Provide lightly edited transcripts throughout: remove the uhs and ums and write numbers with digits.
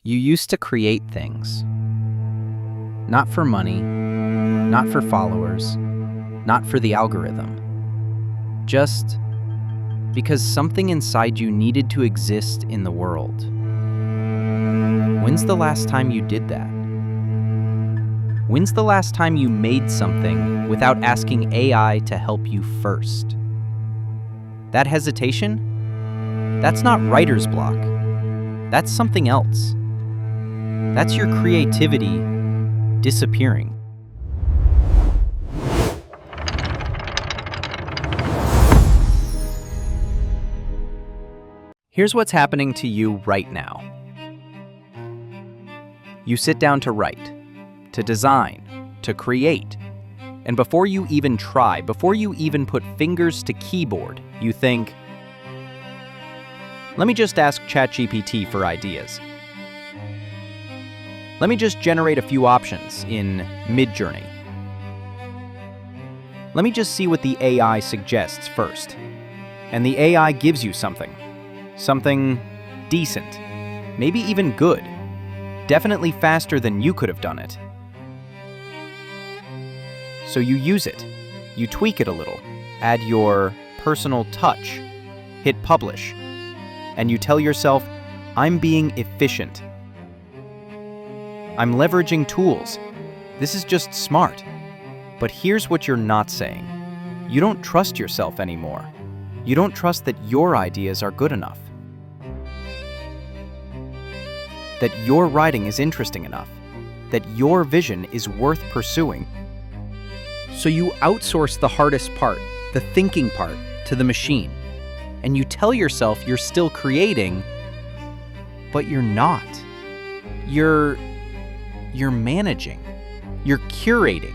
You used to create things. Not for money, not for followers, not for the algorithm. Just because something inside you needed to exist in the world. When's the last time you did that? When's the last time you made something without asking AI to help you first? That hesitation? That's not writer's block. That's something else. That's your creativity disappearing. Here's what's happening to you right now. You sit down to write, to design, to create. And before you even try, before you even put fingers to keyboard, you think, let me just ask ChatGPT for ideas. Let me just generate a few options in Midjourney. Let me just see what the AI suggests first. And the AI gives you something. Something decent. Maybe even good. Definitely faster than you could have done it. So you use it. You tweak it a little. Add your personal touch. Hit publish. And you tell yourself, I'm being efficient. I'm leveraging tools. This is just smart. But here's what you're not saying. You don't trust yourself anymore. You don't trust that your ideas are good enough. That your writing is interesting enough. That your vision is worth pursuing. So you outsource the hardest part, the thinking part, to the machine. And you tell yourself you're still creating, but you're not. You're managing. You're curating.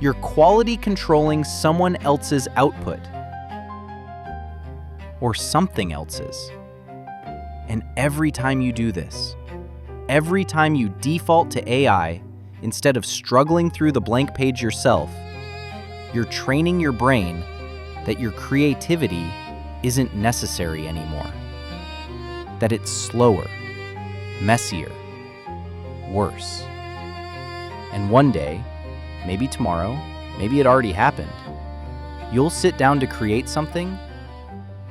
You're quality controlling someone else's output. Or something else's. And every time you do this, every time you default to AI instead of struggling through the blank page yourself, you're training your brain that your creativity isn't necessary anymore. That it's slower, messier, worse. And one day, maybe tomorrow, maybe it already happened, you'll sit down to create something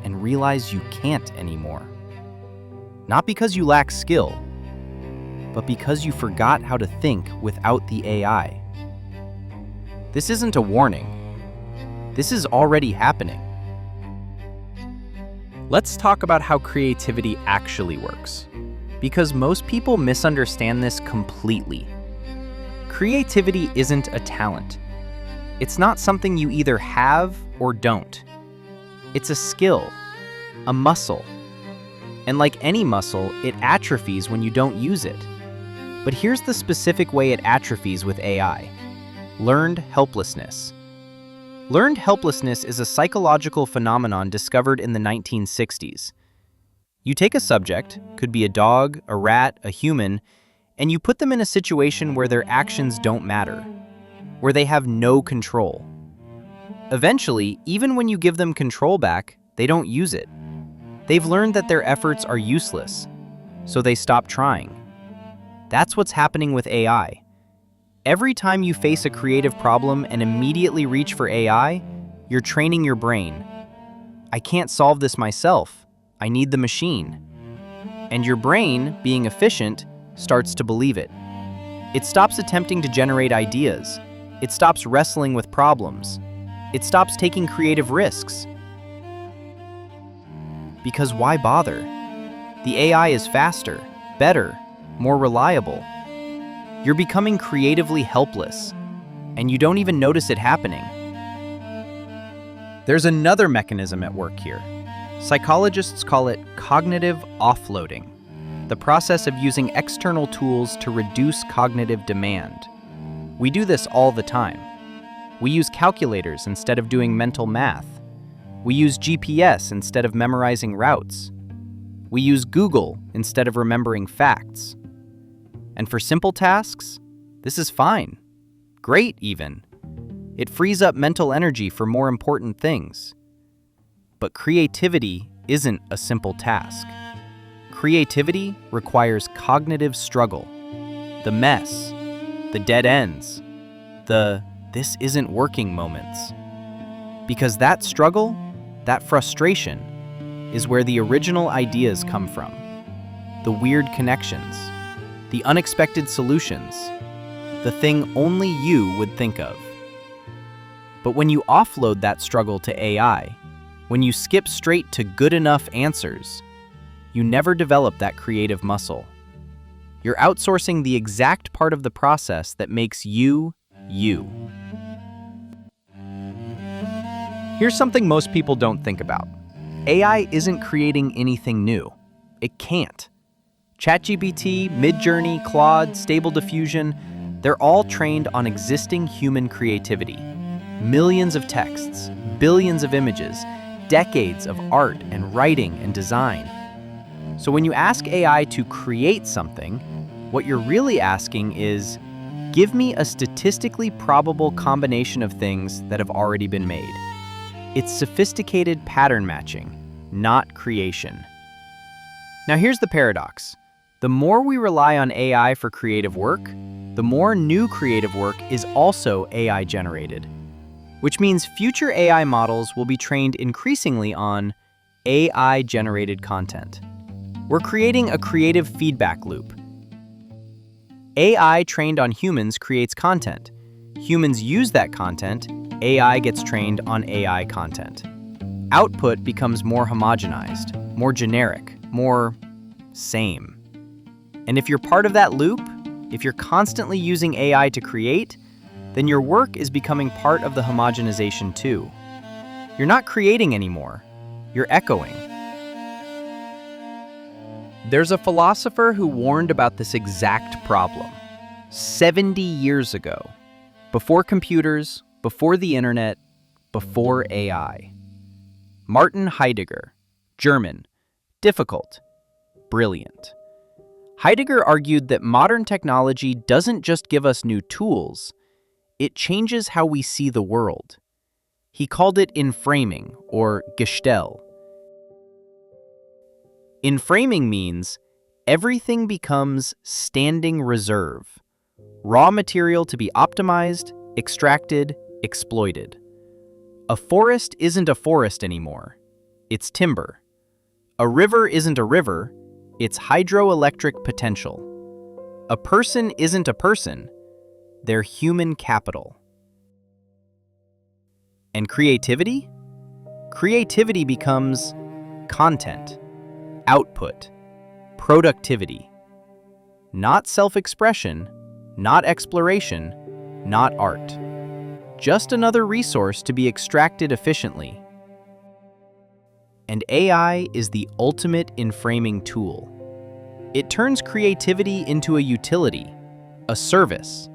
and realize you can't anymore. Not because you lack skill, but because you forgot how to think without the AI. This isn't a warning. This is already happening. Let's talk about how creativity actually works, because most people misunderstand this completely. Creativity isn't a talent. It's not something you either have or don't. It's a skill, a muscle. And like any muscle, it atrophies when you don't use it. But here's the specific way it atrophies with AI. Learned helplessness. Learned helplessness is a psychological phenomenon discovered in the 1960s. You take a subject, could be a dog, a rat, a human, and you put them in a situation where their actions don't matter, where they have no control. Eventually, even when you give them control back, they don't use it. They've learned that their efforts are useless, so they stop trying. That's what's happening with AI. Every time you face a creative problem and immediately reach for AI, you're training your brain. I can't solve this myself. I need the machine. And your brain, being efficient, starts to believe it. It stops attempting to generate ideas. It stops wrestling with problems. It stops taking creative risks. Because why bother? The AI is faster, better, more reliable. You're becoming creatively helpless, and you don't even notice it happening. There's another mechanism at work here. Psychologists call it cognitive offloading, the process of using external tools to reduce cognitive demand. We do this all the time. We use calculators instead of doing mental math. We use GPS instead of memorizing routes. We use Google instead of remembering facts. And for simple tasks, this is fine. Great, even. It frees up mental energy for more important things. But creativity isn't a simple task. Creativity requires cognitive struggle, the mess, the dead ends, the "this isn't working" moments. Because that struggle, that frustration, is where the original ideas come from. The weird connections, the unexpected solutions, the thing only you would think of. But when you offload that struggle to AI, when you skip straight to good enough answers, you never develop that creative muscle. You're outsourcing the exact part of the process that makes you, you. Here's something most people don't think about. AI isn't creating anything new. It can't. ChatGPT, Midjourney, Claude, Stable Diffusion, they're all trained on existing human creativity. Millions of texts, billions of images, decades of art and writing and design. So when you ask AI to create something, what you're really asking is, give me a statistically probable combination of things that have already been made. It's sophisticated pattern matching, not creation. Now here's the paradox. The more we rely on AI for creative work, the more new creative work is also AI generated, which means future AI models will be trained increasingly on AI generated content. We're creating a creative feedback loop. AI trained on humans creates content. Humans use that content, AI gets trained on AI content. Output becomes more homogenized, more generic, more same. And if you're part of that loop, if you're constantly using AI to create, then your work is becoming part of the homogenization too. You're not creating anymore, you're echoing. There's a philosopher who warned about this exact problem 70 years ago, before computers, before the internet, before AI. Martin Heidegger, German, difficult, brilliant. Heidegger argued that modern technology doesn't just give us new tools, it changes how we see the world. He called it inframing, or Gestell. Inframing means everything becomes standing reserve, raw material to be optimized, extracted, exploited. A forest isn't a forest anymore, it's timber. A river isn't a river, it's hydroelectric potential. A person isn't a person, they're human capital. And creativity? Creativity becomes content, output, productivity. Not self-expression, not exploration, not art. Just another resource to be extracted efficiently. And AI is the ultimate inframing tool. It turns creativity into a utility, a service,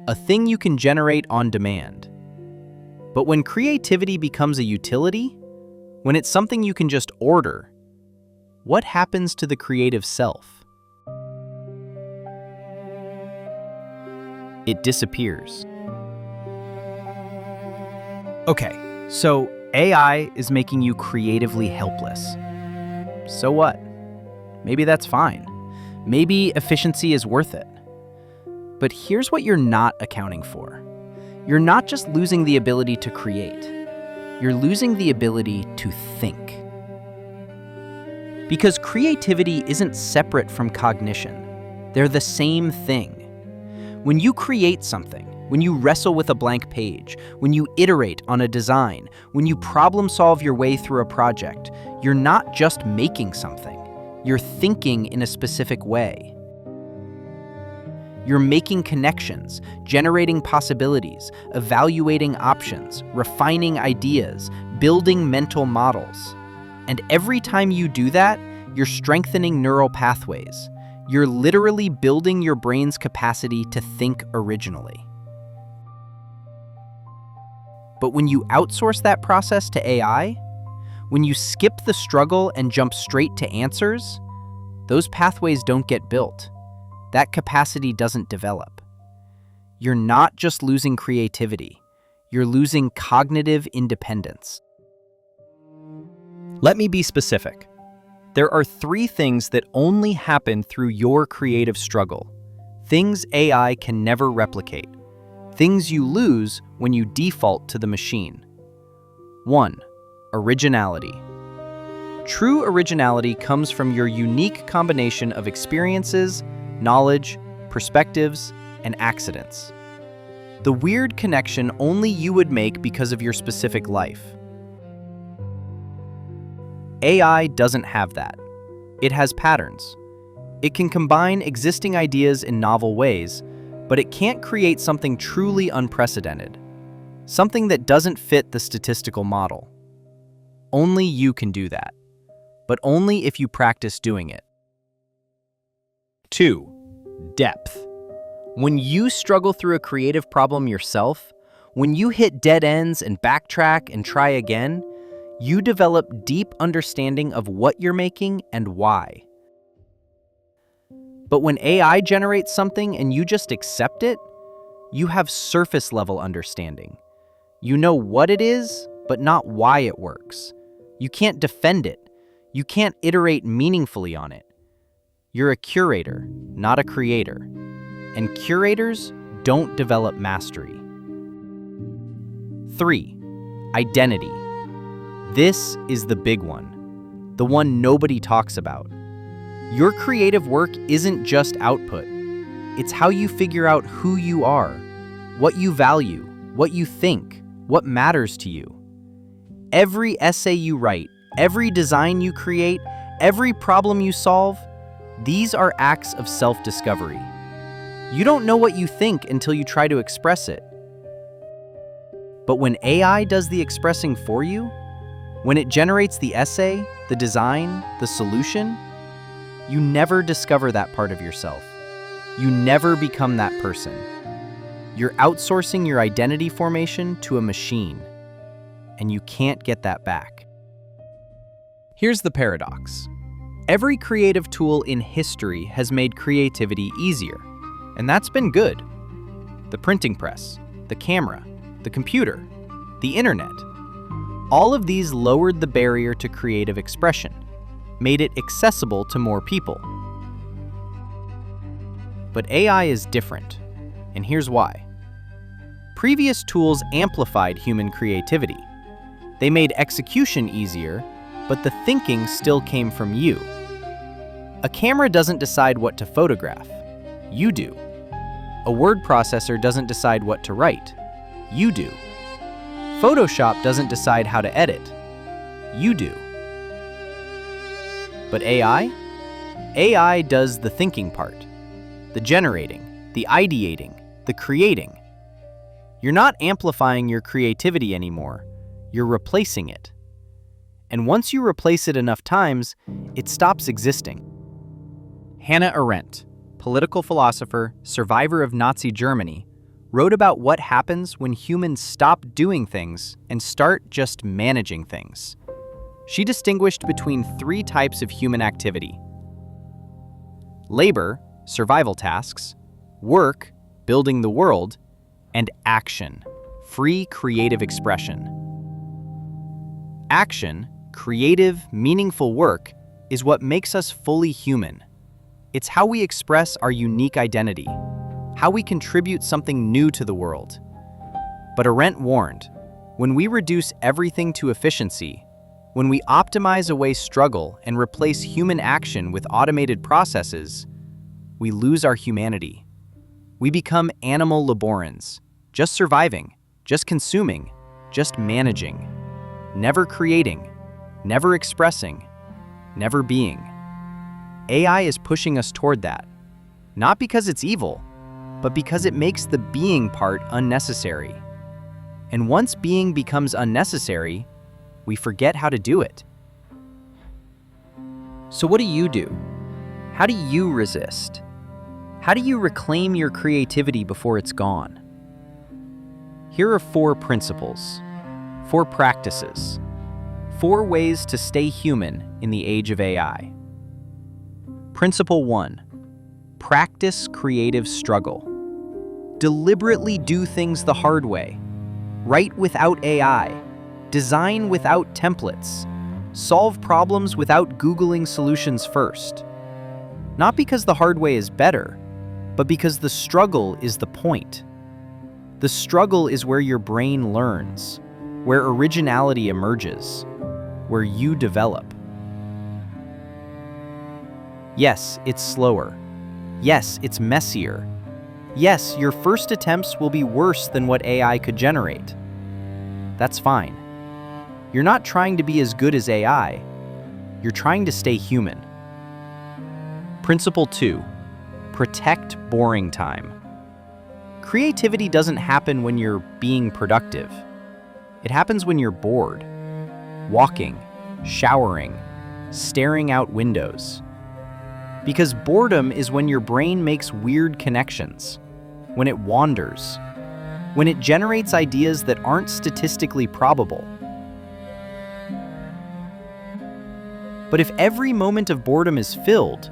a thing you can generate on demand. But when creativity becomes a utility, when it's something you can just order, what happens to the creative self? It disappears. Okay, so AI is making you creatively helpless. So what? Maybe that's fine. Maybe efficiency is worth it. But here's what you're not accounting for. You're not just losing the ability to create. You're losing the ability to think. Because creativity isn't separate from cognition. They're the same thing. When you create something, when you wrestle with a blank page, when you iterate on a design, when you problem solve your way through a project, you're not just making something. You're thinking in a specific way. You're making connections, generating possibilities, evaluating options, refining ideas, building mental models. And every time you do that, you're strengthening neural pathways. You're literally building your brain's capacity to think originally. But when you outsource that process to AI, when you skip the struggle and jump straight to answers, those pathways don't get built. That capacity doesn't develop. You're not just losing creativity, you're losing cognitive independence. Let me be specific. There are 3 things that only happen through your creative struggle. Things AI can never replicate. Things you lose when you default to the machine. 1. Originality. True originality comes from your unique combination of experiences, knowledge, perspectives, and accidents. The weird connection only you would make because of your specific life. AI doesn't have that. It has patterns. It can combine existing ideas in novel ways, but it can't create something truly unprecedented, something that doesn't fit the statistical model. Only you can do that, but only if you practice doing it. 2. Depth. When you struggle through a creative problem yourself, when you hit dead ends and backtrack and try again, you develop deep understanding of what you're making and why. But when AI generates something and you just accept it, you have surface-level understanding. You know what it is, but not why it works. You can't defend it. You can't iterate meaningfully on it. You're a curator, not a creator. And curators don't develop mastery. 3. Identity. This is the big one, the one nobody talks about. Your creative work isn't just output. It's how you figure out who you are, what you value, what you think, what matters to you. Every essay you write, every design you create, every problem you solve, these are acts of self-discovery. You don't know what you think until you try to express it. But when AI does the expressing for you, when it generates the essay, the design, the solution, you never discover that part of yourself. You never become that person. You're outsourcing your identity formation to a machine, and you can't get that back. Here's the paradox. Every creative tool in history has made creativity easier, and that's been good. The printing press, the camera, the computer, the internet. All of these lowered the barrier to creative expression, made it accessible to more people. But AI is different, and here's why. Previous tools amplified human creativity. They made execution easier, but the thinking still came from you. A camera doesn't decide what to photograph. You do. A word processor doesn't decide what to write. You do. Photoshop doesn't decide how to edit. You do. But AI? AI does the thinking part, the generating, the ideating, the creating. You're not amplifying your creativity anymore. You're replacing it. And once you replace it enough times, it stops existing. Hannah Arendt, political philosopher, survivor of Nazi Germany, wrote about what happens when humans stop doing things and start just managing things. She distinguished between 3 types of human activity: labor, survival tasks; work, building the world; and action, free creative expression. Action, creative, meaningful work, is what makes us fully human. It's how we express our unique identity, how we contribute something new to the world. But Arendt warned, when we reduce everything to efficiency, when we optimize away struggle and replace human action with automated processes, we lose our humanity. We become animal laborans, just surviving, just consuming, just managing, never creating, never expressing, never being. AI is pushing us toward that, not because it's evil, but because it makes the being part unnecessary. And once being becomes unnecessary, we forget how to do it. So what do? How do you resist? How do you reclaim your creativity before it's gone? Here are 4 principles, 4 practices, 4 ways to stay human in the age of AI. Principle 1. Practice creative struggle. Deliberately do things the hard way. Write without AI. Design without templates. Solve problems without Googling solutions first. Not because the hard way is better, but because the struggle is the point. The struggle is where your brain learns, where originality emerges, where you develop. Yes, it's slower. Yes, it's messier. Yes, your first attempts will be worse than what AI could generate. That's fine. You're not trying to be as good as AI. You're trying to stay human. Principle 2. Protect boring time. Creativity doesn't happen when you're being productive. It happens when you're bored, walking, showering, staring out windows. Because boredom is when your brain makes weird connections, when it wanders, when it generates ideas that aren't statistically probable. But if every moment of boredom is filled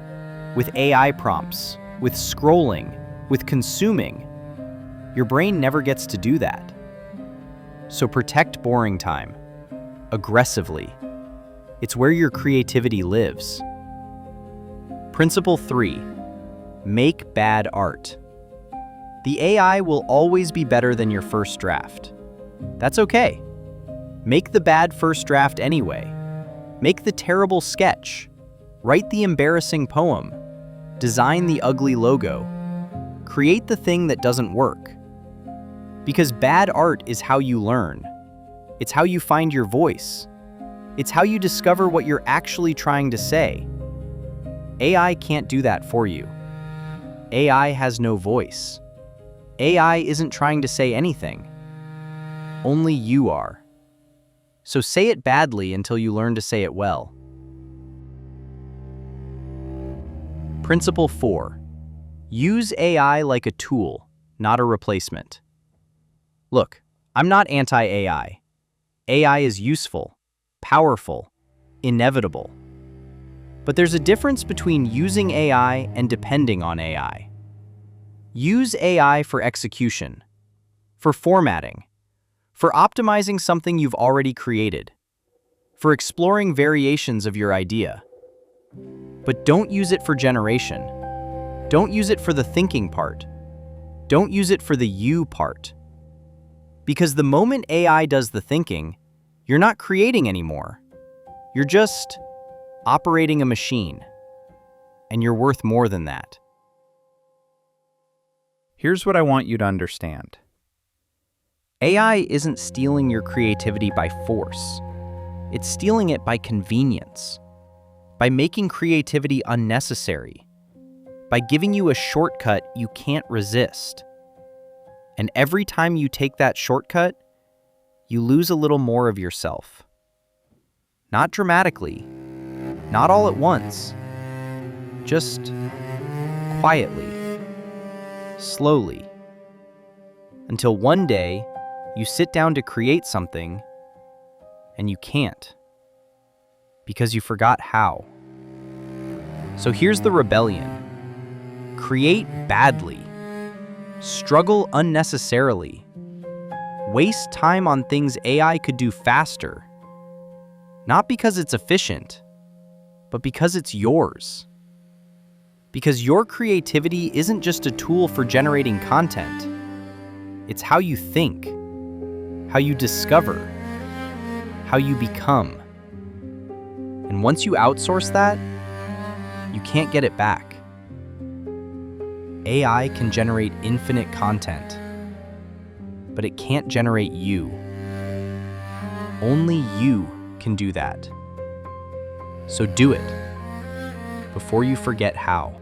with AI prompts, with scrolling, with consuming, your brain never gets to do that. So protect boring time, aggressively. It's where your creativity lives. Principle 3. Make bad art. The AI will always be better than your first draft. That's okay. Make the bad first draft anyway. Make the terrible sketch. Write the embarrassing poem. Design the ugly logo. Create the thing that doesn't work. Because bad art is how you learn. It's how you find your voice. It's how you discover what you're actually trying to say. AI can't do that for you. AI has no voice. AI isn't trying to say anything. Only you are. So say it badly until you learn to say it well. Principle 4. Use AI like a tool, not a replacement. Look, I'm not anti-AI. AI is useful, powerful, inevitable. But there's a difference between using AI and depending on AI. Use AI for execution, for formatting, for optimizing something you've already created, for exploring variations of your idea. But don't use it for generation. Don't use it for the thinking part. Don't use it for the you part. Because the moment AI does the thinking, you're not creating anymore. You're just operating a machine. And you're worth more than that. Here's what I want you to understand. AI isn't stealing your creativity by force. It's stealing it by convenience, by making creativity unnecessary, by giving you a shortcut you can't resist. And every time you take that shortcut, you lose a little more of yourself. Not dramatically, not all at once, just quietly, slowly, until one day you sit down to create something and you can't because you forgot how. So here's the rebellion. Create badly. Struggle unnecessarily. Waste time on things AI could do faster. Not because it's efficient, but because it's yours. Because your creativity isn't just a tool for generating content. It's how you think, how you discover, how you become. And once you outsource that, you can't get it back. AI can generate infinite content, but it can't generate you. Only you can do that. So do it before you forget how.